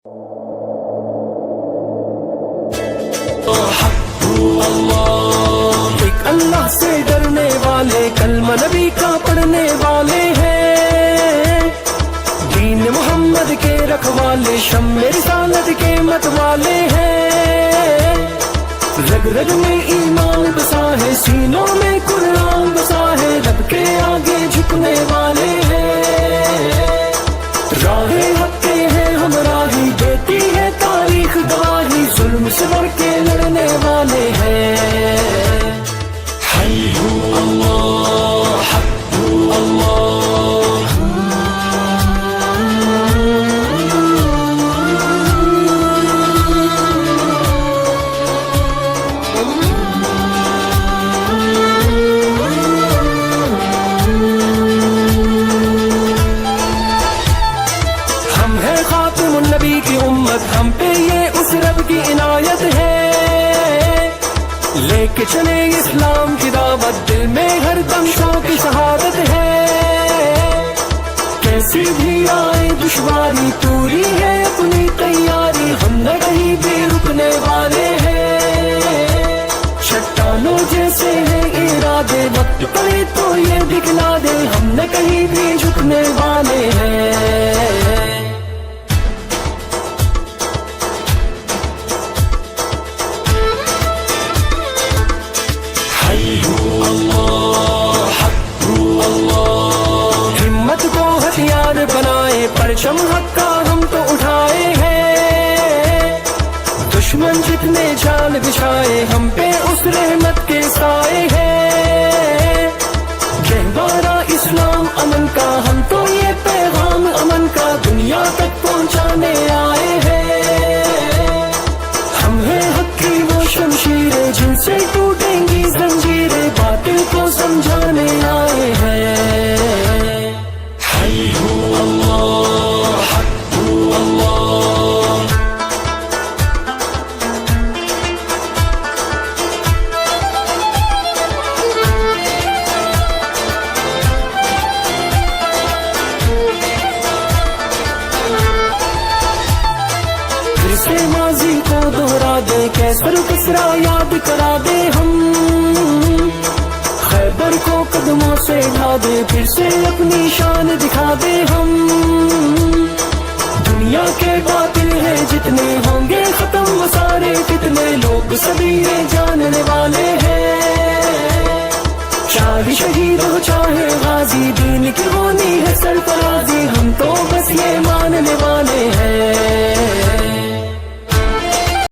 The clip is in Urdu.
ایک اللہ سے ڈرنے والے کلمہ نبی کا پڑھنے والے ہیں، دین محمد کے رکھوالے شم رسالت کے مت والے ہیں، رگ رگ میں ایمان بسا ہے، سینوں میں قرآن بسا ہے، رب کے آگے جھکنے والے ہیں، راہ حق کے ہیں ہم راہی، دیتی ہے تاریخ گواہی، ظلم سے بڑھ کے لڑنے والے ہیں، حی ہو اللہ حق ہو اللہ۔ ہم ہیں خاتم النبی کی امت، ہم پہ یہ اس رب کی عنایت ہے، لے کے چلے اسلام کی دعوت، دل میں ہر دم شوق کی شہادت ہے، کیسی بھی آئے دشواری پوری ہے اپنی تیاری، ہم نہ کہیں بھی رکنے والے ہیں، چٹانوں جیسے ہیں ارادے، وقت پڑے تو یہ دکھلا دے، ہم نہ کہیں بھی جھکنے والے ہیں۔ ہمت کو ہتھیار بنائے، پرچم حق کا ہم تو اٹھائے ہیں، دشمن جتنے جال بچھائے، ہم پہ اس رحمت کے سائے ہیں، گہوارہ اسلام امن کا، ہم تو یہ پیغام امن کا دنیا تک پہنچانے آئے ہیں، ہم ہیں حق کی وہ شمشیریں جن سے ٹوٹیں گی زنجیریں، باطل کو سمجھانے آئے ہیں، حی ہو اللہ حق ہو اللہ۔ پھر سے ماضی کو دوہرا دے، کیسر کسرا یاد کرا دے، ہم خیبر کو قدموں سے اٹھا دے، پھر سے اپنی شان دکھا دے، ہم دنیا کے باطل ہیں جتنے ہوں گے ختم وہ سارے فتنے، لوگ سبھی یہ جاننے والے ہیں، چاہے شہید ہو چاہے غازی، دین کی ہونی ہے سرفرازی، ہم